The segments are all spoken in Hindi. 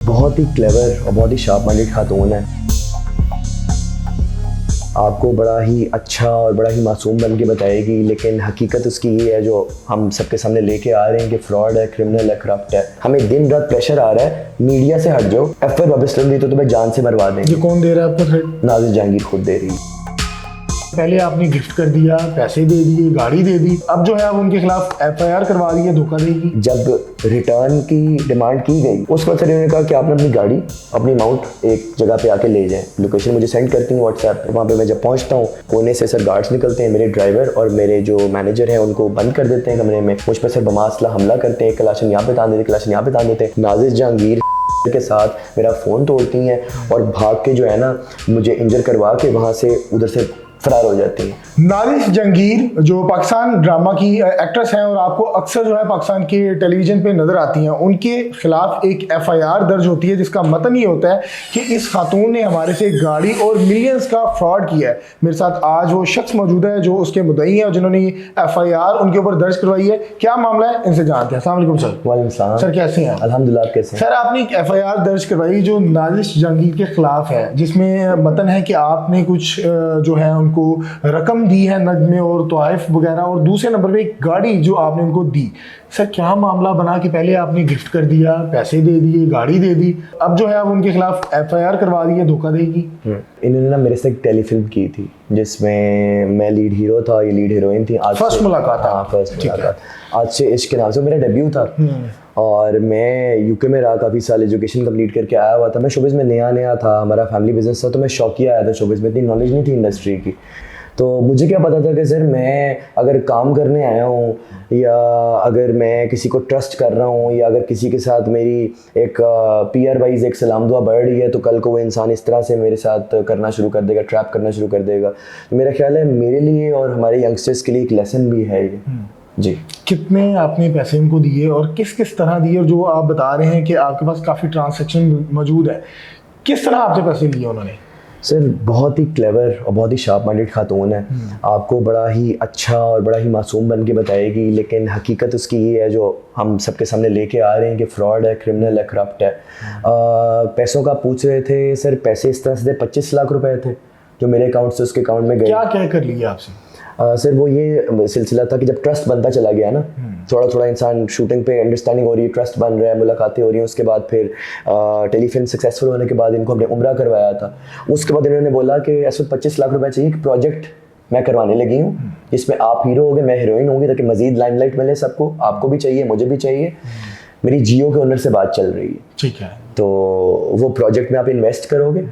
बहुत ही क्लेवर और बहुत ही शार्प माइंडेड खातून है। आपको बड़ा ही अच्छा और बड़ा ही मासूम बन के बताएगी, लेकिन हकीकत उसकी ये है जो हम सबके सामने लेके आ रहे हैं कि फ्रॉड है, क्रिमिनल है, करप्ट है। हमें दिन रात प्रेशर आ रहा है मीडिया से हट जाओ, एफ आई दी तो तुम्हें जान से मरवा देंगे। ये कौन दे रहा है आपको थ्रेट? नाजिर जहांगीर खुद दे रही है। पहले आपने गिफ्ट कर दिया, पैसे दे दिए, गाड़ी दे दी, अब जो है आप उनके खिलाफ FIR करवा दी है धोखा देगी। जब रिटर्न की डिमांड की गई उस वक्त सर इन्होंने कहा कि आपने अपनी गाड़ी, अपनी अमाउंट एक जगह पे आके ले जाएं। लोकेशन मुझे सेंड करती हैं व्हाट्सएप पे। वहाँ पे मैं जब पहुँचता हूँ, कोने से सर गार्ड्स निकलते हैं, मेरे ड्राइवर और मेरे जो मैनेजर हैं उनको बंद कर देते हैं कमरे में। मुझ पर सर बमासला हमला करते हैं, कलाशन यहाँ पे तान देते, कलाशन यहाँ पे तान देते हैं। नाजिर जहांगीर के साथ मेरा फ़ोन तोड़ती हैं और भाग के जो है ना मुझे इंजर करवा के वहाँ से उधर से फरार हो जाती है। नाजिर जहांगीर जो पाकिस्तान ड्रामा की एक्ट्रेस हैं और आपको अक्सर जो है पाकिस्तान के टेलीविज़न पे नज़र आती हैं, उनके खिलाफ एक FIR दर्ज होती है जिसका मतलब ये होता है कि इस खातून ने हमारे से गाड़ी और मिलियंस का फ्रॉड किया है। मेरे साथ आज वो शख्स मौजूद है जो उसके मुद्दई हैं और जिन्होंने FIR उनके ऊपर दर्ज करवाई है। क्या मामला है इनसे जानते हैं। अस्सलाम वालेकुम सर। वालेकुम सलाम। सर कैसे हैं? अल्हम्दुलिल्लाह, आप कैसे हैं? सर आपने एक FIR दर्ज करवाई जो नाजिर जहांगीर के खिलाफ है, जिसमें मतन है कि आपने कुछ जो है उनको रकम दी है नगमे और तोहफ़ वगैरह, और दूसरे नंबर पे एक गाड़ी जो आपने उनको दी। सर क्या मामला बना कि पहले आपने गिफ्ट कर दिया, पैसे दे दिए, गाड़ी दे दी, अब जो है आप उनके खिलाफ FIR करवा दी है धोखा देगी? इन्होंने ना मेरे से एक टेलीफिल्म की थी जिसमें मैं लीड हीरो था, ये लीड हीरोइन थी। आज फर्स्ट मुलाकात? हाँ, फर्स्ट मुलाकात। आज से इश्क के नाम से मेरा डेब्यू था और मैं यूके में रहा काफ़ी साल, एजुकेशन कंप्लीट करके आया हुआ था। मैं शोबिज़ में नया था, हमारा फैमिली बिजनेस था, तो मैं शौकिया आया था शोबिज़ में, इतनी नॉलेज नहीं थी इंडस्ट्री की। तो मुझे क्या पता था कि सर मैं अगर काम करने आया हूँ या अगर मैं किसी को ट्रस्ट कर रहा हूँ या अगर किसी के साथ मेरी एक पीआर वाइज एक सलाम दुआ बढ़ रही है तो कल को वो इंसान इस तरह से मेरे साथ करना शुरू कर देगा, ट्रैप करना शुरू कर देगा। तो मेरा ख्याल है मेरे लिए और हमारे यंगस्टर्स के लिए एक लेसन भी है ये। जी। कितने आपने पैसे उनको दिए और किस किस तरह दिए? और जो आप बता रहे हैं कि आपके पास काफ़ी ट्रांजैक्शन मौजूद है, किस तरह आपसे पैसे लिए उन्होंने? सर बहुत ही क्लेवर और बहुत ही शार्प माइंडेड खातून है। आपको बड़ा ही अच्छा और बड़ा ही मासूम बन के बताएगी, लेकिन हकीकत उसकी ये है जो हम सबके सामने लेके आ रहे हैं कि फ्रॉड है, क्रिमिनल है, करप्ट है। पैसों का पूछ रहे थे सर, पैसे इस तरह से थे, 25 लाख रुपए थे जो मेरे अकाउंट से उसके अकाउंट में गए। क्या कह कर लिया आपसे? सर वो ये सिलसिला था कि जब ट्रस्ट बनता चला गया ना, थोड़ा थोड़ा इंसान शूटिंग पे अंडरस्टैंडिंग हो रही है, ट्रस्ट बन रहा है, मुलाकातें हो रही हैं, उसके बाद फिर टेलीफिल्म सक्सेसफुल होने के बाद इनको हमने उम्रा करवाया था। उसके बाद इन्होंने बोला कि ऐसे 25 लाख रुपए चाहिए, एक प्रोजेक्ट मैं करवाने लगी हूँ जिसमें आप हीरो होगे, मैं हीरोइन होंगी, ताकि मजीद लाइमलाइट मिले सबको, आपको भी चाहिए, मुझे भी चाहिए। मेरी जियो के ओनर से बात चल रही है। ठीक है। तो वो प्रोजेक्ट में आप इन्वेस्ट करोगे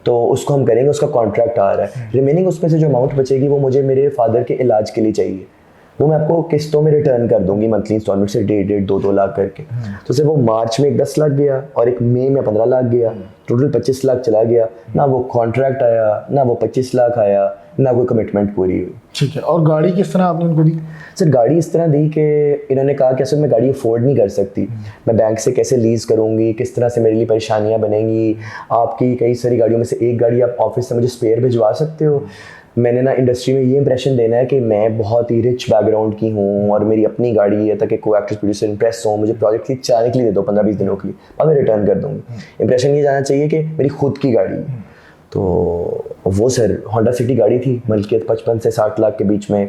तो उसको हम करेंगे, उसका कॉन्ट्रैक्ट आ रहा है। रिमेनिंग उसमें से जो अमाउंट बचेगी वो मुझे मेरे फादर के इलाज के लिए चाहिए, वो मैं आपको किस्तों में रिटर्न कर दूंगी, मंथली इंस्टॉलमेंट से 1.5-2 लाख करके। तो सिर्फ वो मार्च में 10 लाख गया और एक मई में 15 लाख गया, टोटल 25 लाख चला गया। ना वो कॉन्ट्रैक्ट आया, ना वो 25 लाख आया, ना कोई कमिटमेंट पूरी हुई। ठीक है। और गाड़ी किस तरह आपने उनको दी? सर गाड़ी इस तरह दी कि इन्होंने कहा कि असल मैं गाड़ी अफोर्ड नहीं कर सकती, मैं बैंक से कैसे लीज करूंगी, किस तरह से मेरे लिए परेशानियां बनेंगी, आपकी कई सारी गाड़ियों में से एक गाड़ी आप ऑफिस से मुझे स्पेयर भिजवा सकते हो। मैंने ना इंडस्ट्री में ये इंप्रेशन देना है कि मैं बहुत ही रिच बैकग्राउंड की हूँ और मेरी अपनी गाड़ी है, ताकि को एक्ट्रेस प्रोड्यूसर इंप्रेस हो, मुझे प्रोजेक्ट की चलाने के लिए दे दो 15-20 दिनों के लिए, और मैं रिटर्न कर दूँगी। इंप्रेशन ये जाना चाहिए कि मेरी खुद की गाड़ी है। तो वो सर होंडा सिटी गाड़ी थी, मलकियत 55 से 60 लाख के बीच में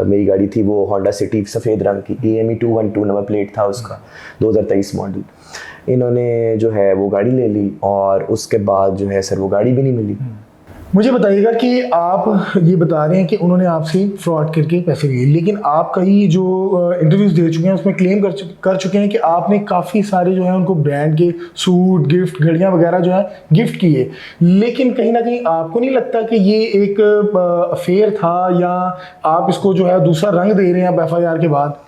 मेरी गाड़ी थी। वो होंडा सिटी सफ़ेद रंग की AME 212 नंबर प्लेट था उसका, 2023 मॉडल। इन्होंने जो है वो गाड़ी ले ली और उसके बाद जो है सर वो गाड़ी भी नहीं मिली। मुझे बताइएगा कि आप ये बता रहे हैं कि उन्होंने आपसे फ्रॉड करके पैसे लिए, लेकिन आप कई जो इंटरव्यूज़ दे चुके हैं उसमें क्लेम कर चुके हैं कि आपने काफ़ी सारे जो है उनको ब्रांड के सूट, गिफ्ट, घड़ियाँ वगैरह जो है गिफ्ट किए, लेकिन कहीं ना कहीं आपको नहीं लगता कि ये एक अफेयर था, या आप इसको जो है दूसरा रंग दे रहे हैं अब FIR के बाद?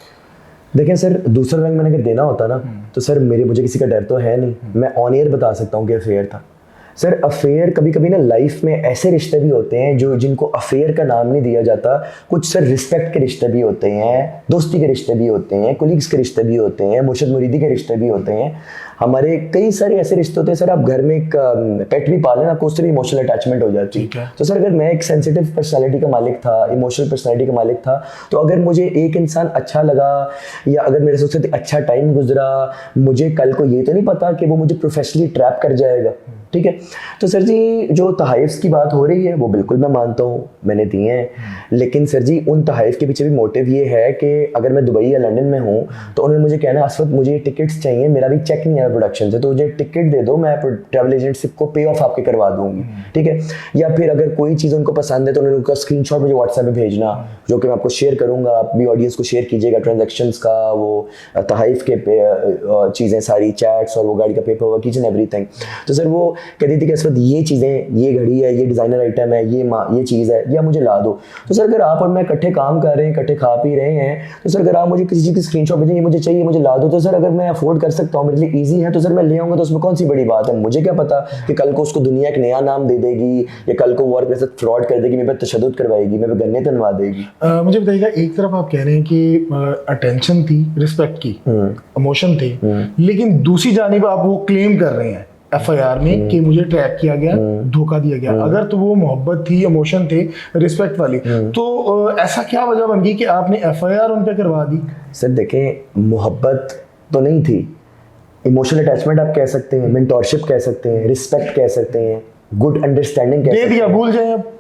देखें सर, दूसरा रंग मैंने अगर देना होता ना तो सर मुझे किसी का डर तो है नहीं, मैं ऑन एयर बता सकता हूँ कि अफेयर था। सर अफेयर कभी कभी ना लाइफ में ऐसे रिश्ते भी होते हैं जो जिनको अफेयर का नाम नहीं दिया जाता। कुछ सर रिस्पेक्ट के रिश्ते भी होते हैं, दोस्ती के रिश्ते भी होते हैं, कोलीग्स के रिश्ते भी होते हैं, मुर्शिद मुरीदी के रिश्ते भी होते हैं। हमारे कई सारे ऐसे रिश्ते होते हैं सर, आप घर में एक पेट भी पालें आपको उससे भी इमोशनल अटैचमेंट हो जाती ठीक है। तो सर अगर मैं एक सेंसिटिव पर्सनालिटी का मालिक था, इमोशनल पर्सनालिटी का मालिक था, तो अगर मुझे एक इंसान अच्छा लगा या अगर मेरे से उससे अच्छा टाइम गुजरा, मुझे कल को ये तो नहीं पता कि वो मुझे प्रोफेशनली ट्रैप कर जाएगा। ठीक है, तो सर जी जो तहाइफ्स की बात हो रही है वो बिल्कुल मैं मानता हूँ, मैंने दिए हैं, लेकिन सर जी उन तहाइफ के पीछे भी मोटिव ये है कि अगर मैं दुबई या लंदन में हूँ तो उन्होंने मुझे कहना असवद मुझे टिकट्स चाहिए, मेरा भी चेक नहीं आया प्रोडक्शन से, तो मुझे टिकट दे दो, मैं ट्रैवल एजेंटशिप को पे ऑफ आपके करवा दूंगी। ठीक है, या फिर अगर कोई चीज़ उनको पसंद है तो उन्होंने उनका स्क्रीनशॉट मुझे व्हाट्सएप पे भेजना, जो कि मैं आपको शेयर करूँगा, आप भी ऑडियंस को शेयर कीजिएगा ट्रांजेक्शंस का, वो तहाइफ के चीज़ें सारी, चैट्स और वो गाड़ी का paper work, each and everything. तो सर वो कहती थी कि इस वक्त ये चीज़ें, ये घड़ी है, ये डिज़ाइनर आइटम है, ये चीज़ है, या मुझे ला दो। तो सर अगर आप और मैं इकट्ठे काम कर रहे हैं, इकट्ठे खा पी रहे हैं, तो सर अगर आप मुझे किसी चीज़ की स्क्रीनशॉट भेजेंगे, मुझे चाहिए, मुझे ला दो, तो सर अगर मैं अफोर्ड कर सकता हूँ, मेरे लिए ईजी है, तो सर मैं ले आऊँगा, तो उसमें कौन सी बड़ी बात है। मुझे क्या पता कि कल को उसको दुनिया एक नया नाम दे देगी या कल को वर्क के साथ फ्रॉड कर देगी, मेरे पे तशद्दुद करवाएगी, मेरे पे गन्ने तनवा देगी। मुझे बताइएगा, एक तरफ आप कह रहे हैं कि अटेंशन थी, रिस्पेक्ट की, इमोशन थे, लेकिन दूसरी जानिब आप वो क्लेम कर रहे हैं FIR में कि मुझे ट्रैप किया गया, धोखा दिया गया। अगर तो वो मोहब्बत थी, इमोशन थे, रिस्पेक्ट वाली, तो ऐसा क्या वजह बन गई कि आपने FIR उन पे करवा दी? सर देखें, मोहब्बत तो नहीं थी, इमोशनल अटैचमेंट आप कह सकते हैं, मेंटोरशिप कह सकते हैं, रिस्पेक्ट कह सकते हैं, गुड अंडरस्टैंडिंग कह सकते हैं। दे दिया, भूल जाए अब?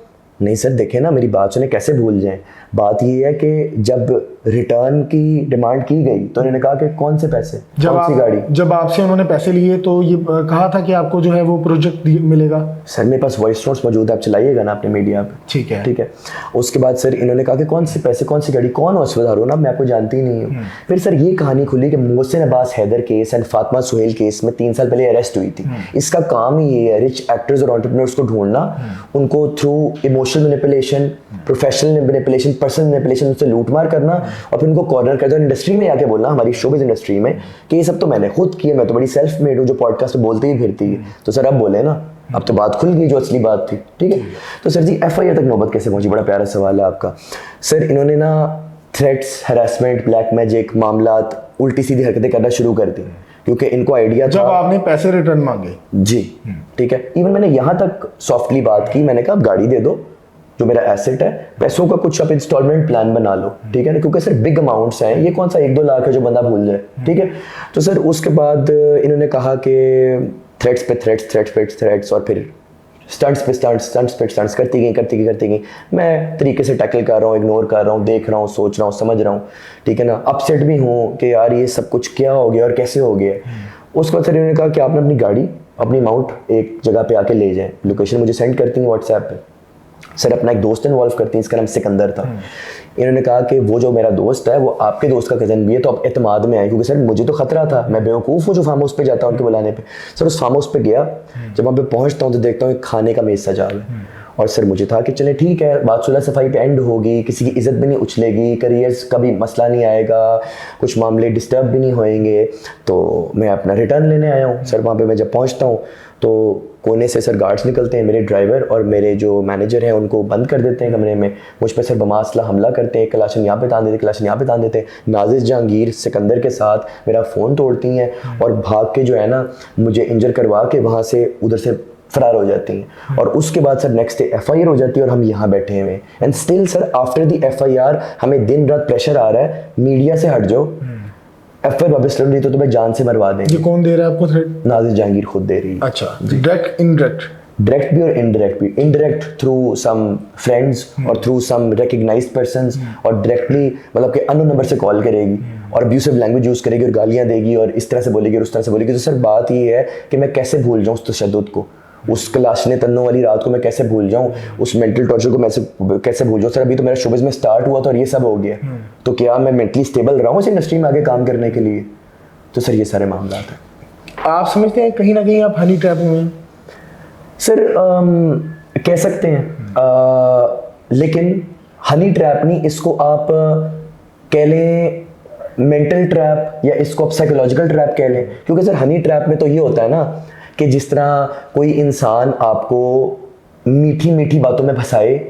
नहीं सर देखें ना, मेरी बात सुने, कैसे भूल जाएं। बात ये है कि जब रिटर्न की डिमांड की गई तो उन्होंने कहा कि कौन से पैसे, कौन सी गाड़ी। जब आपसे उन्होंने पैसे लिए तो ये कहा था कि आपको जो है वो प्रोजेक्ट मिलेगा। सर मेरे पास वॉइस नोट्स मौजूद है, आप चलाइएगा ना अपने मीडिया पे। ठीक है, ठीक है। उसके बाद सर इन्होंने कहा कि कौन से पैसे, कौन सी गाड़ी, कौन हो असवद हारून, अब मैं आपको जानती नहीं हूँ। फिर सर ये कहानी खुली कि Mohsin Abbas Haidar case and Fatima Suhel case में 3 साल पहले अरेस्ट हुई थी। इसका काम ही ये है, रिच एक्टर्स और एंटरप्रेन्योर्स को ढूंढना, उनको through emotional manipulation, professional manipulation, personal manipulation, उनसे लूटमार करना और फिर उनको कॉर्नर कर दो, इंडस्ट्री में आके बोलना, हमारी शोबिज़ इंडस्ट्री में, कि ये सब तो मैंने खुद किया, मैं तो बड़ी सेल्फ मेड हूँ, जो पॉडकास्ट में बोलती ही फिरती है। तो सर अब बोले ना, अब तो बात खुल गई जो असली बात थी। ठीक है, तो सर जी FIR तक नौबत कैसे पहुंची, बड़ा प्यारा सवाल है आपका। सर इन्होंने ना थ्रेट्स, हरासमेंट, ब्लैक मैजिक मामलात, उल्टी सीधी हरकतें करना शुरू कर दी, क्योंकि इनको आइडिया था। जब आपने पैसे रिटर्न मांगे? जी, ठीक है। इवन मैंने यहाँ तक सॉफ्टली बात की, मैंने कहा आप गाड़ी दे दो, जो मेरा एसेट है, पैसों का कुछ आप इंस्टॉलमेंट प्लान बना लो। ठीक है ना, क्योंकि सर बिग अमाउंट्स हैं, ये कौन सा 1-2 लाख है जो बंदा भूल जाए। ठीक है, तो सर उसके बाद इन्होंने कहा कि थ्रेट्स पे थ्रेट्स और फिर स्टंट्स पे स्टंट्स करती गई। मैं तरीके से टैकल कर रहा हूँ, इग्नोर कर रहा हूँ, देख रहा हूँ, सोच रहा हूँ, समझ रहा हूँ। ठीक है ना, अपसेट भी हूँ कि यार ये सब कुछ क्या हो गया और कैसे हो गया। उसके बाद सर इन्होंने कहा कि आपने अपनी गाड़ी, अपनी अमाउंट एक जगह पे आके ले जाएं, लोकेशन मुझे सेंड करती हैं व्हाट्सएप पे। सर अपना एक दोस्त इन्वॉल्व करती हैं, इसका नाम सिकंदर था। इन्होंने कहा कि वो जो मेरा दोस्त है वो आपके दोस्त का कज़न भी है, तो आप एतमाद में आए, क्योंकि सर मुझे तो खतरा था, मैं बेवकूफ़ हूँ जो फार्म हाउस पे जाता हूँ उनके बुलाने पे। सर उस फार्म हाउस पे गया, जब वहाँ पे पहुँचता हूँ तो देखता हूँ खाने का मेज़ सजा हुआ है। और सर मुझे था कि चले ठीक है, बात सुलह सफाई पे एंड होगी, किसी की इज्जत भी नहीं उछलेगी, करियर्स का भी मसला नहीं आएगा, कुछ मामले डिस्टर्ब भी नहीं होएंगे, तो मैं अपना रिटर्न लेने आया हूँ। सर वहाँ पे मैं जब पहुँचता हूँ तो कोने से सर गार्ड्स निकलते हैं, मेरे ड्राइवर और मेरे जो मैनेजर हैं उनको बंद कर देते हैं कमरे में, मुझ पर सर बमासला हमला करते हैं, कलाशन यहाँ पे तान देते, कलाशन यहाँ पे तान देते हैं। नाजिर जहांगीर सिकंदर के साथ मेरा फ़ोन तोड़ती हैं और भाग के जो है ना मुझे इंजर करवा के वहाँ से उधर से फरार हो जाती हैं। और उसके बाद सर नेक्स्ट डे FIR हो जाती है और हम यहाँ बैठे हुए हैं। And still sir after the FIR हमें दिन रात प्रेशर आ रहा है, मीडिया से हट जाओ, FIR वापस लो, नहीं तो तुम्हें जान से मरवा देंगे। ये कौन दे रहा है आपको थ्रेट? नाजिर जहांगीर खुद दे रही है। अच्छा, डायरेक्ट इनडायरेक्ट? डायरेक्ट भी और इनडायरेक्ट भी। इनडायरेक्ट थ्रू सम फ्रेंड्स और थ्रू सम रिकग्नाइज्ड पर्संस, और डायरेक्टली मतलब कि अननोन नंबर से कॉल करेगी और अब्यूसिव लैंग्वेज यूज़ करेगी और गालियाँ देगी और इस तरह से बोलेगी और उस तरह से बोलेगी। तो सर बात ये है कि मैं कैसे भूल जाऊँ उस तशद्दुद को, उस कलाशने तन्नों वाली रात को मैं कैसे भूल जाऊँ, उस मेंटल टॉर्चर को मैं कैसे भूल जाऊँ। सर अभी तो मेरा शोबिज़ में स्टार्ट हुआ था और ये सब हो गया, तो क्या मैं मेंटली स्टेबल रहा हूँ इस इंडस्ट्री में आगे काम करने के लिए? तो सर ये सारे मामला हैं। आप समझते हैं कहीं ना कहीं आप हनी ट्रैप में हैं? सर कह सकते हैं, लेकिन हनी ट्रैप नहीं, इसको आप कह लें मेंटल ट्रैप या इसको आप साइकोलॉजिकल ट्रैप कह लें। क्योंकि सर हनी ट्रैप में तो ये होता है ना कि जिस तरह कोई इंसान आपको मीठी मीठी बातों में फंसाए,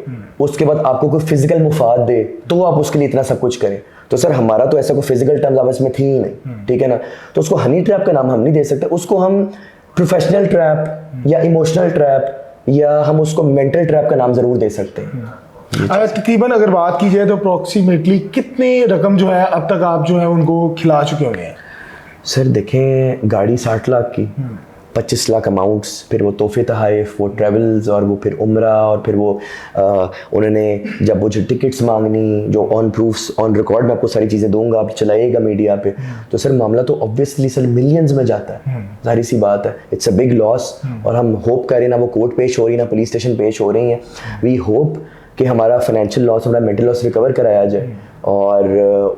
उसके बाद आपको कोई फिजिकल मुफाद दे तो आप उसके लिए इतना सब कुछ करें। तो तो सर हमारा तो ऐसा कोई फिजिकल टर्म्स आपस में थी ही नहीं, ठीक है ना। तो उसको हनी ट्रैप का नाम हम नहीं दे सकते, उसको हम प्रोफेशनल ट्रैप या इमोशनल ट्रैप या हम उसको मेंटल ट्रैप का नाम ज़रूर दे सकते हैं। तकरीबन अगर बात की जाए तो अप्रोक्सीमेटली कितने रकम जो है अब तक आप जो है उनको खिला चुके होंगे? सर देखें, गाड़ी 60 लाख की, 25 लाख अमाउंट्स, फिर वो तोहफे तहाइफ, वो ट्रेवल्स, और वो फिर उम्रा, और फिर वो उन्होंने जब वो जो टिकट्स मांगनी, जो ऑन प्रूफ्स ऑन रिकॉर्ड मैं आपको सारी चीज़ें दूंगा, आप चलाइएगा मीडिया पे, तो सर मामला तो ऑब्वियसली सर मिलियंस में जाता है, जाहिर सी बात है। इट्स अ बिग लॉस, और हम होप करें ना वो कोर्ट पेश हो रही ना पुलिस स्टेशन पेश हो रही हैं, वी होप कि हमारा फाइनेंशियल लॉस, हमारा मेंटल लॉस रिकवर कराया जाए। और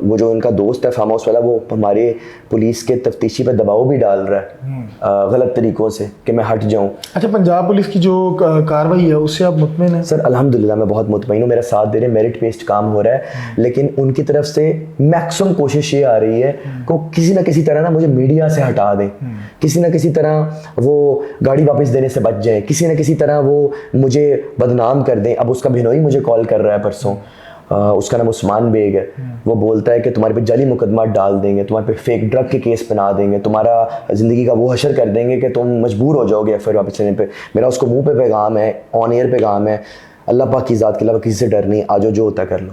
वो जो इनका दोस्त है फार्म हाउस वाला, वो हमारे पुलिस के तफ्तीशी पर दबाव भी डाल रहा है गलत तरीक़ों से कि मैं हट जाऊं। अच्छा, पंजाब पुलिस की जो कार्रवाई है उससे आप मुतमईन हैं? सर अल्हम्दुलिल्लाह मैं बहुत मुतमईन हूँ, मेरा साथ दे रहे, मेरिट बेस्ड काम हो रहा है, लेकिन उनकी तरफ से मैक्सिमम कोशिश ये आ रही है कि किसी ना किसी तरह ना मुझे मीडिया से हटा दें, किसी ना किसी तरह वो गाड़ी वापस देने से बच जाएं, किसी ना किसी तरह वो मुझे बदनाम कर दें। अब उसका बिनोई मुझे कॉल कर रहा है परसों, उसका नाम उस्मान बेग है, वो बोलता है कि तुम्हारे पे जाली मुकदमा डाल देंगे, तुम्हारे पे फेक ड्रग के केस बना देंगे, तुम्हारा ज़िंदगी का वो हशर कर देंगे कि तुम मजबूर हो जाओगे फिर वापस लेने पे। मेरा उसको मुंह पे पैगाम है, ऑन एयर पैगाम है, अल्लाह पाक की ज़ात के अलावा किसी से डर नहीं, आज जो होता कर लो।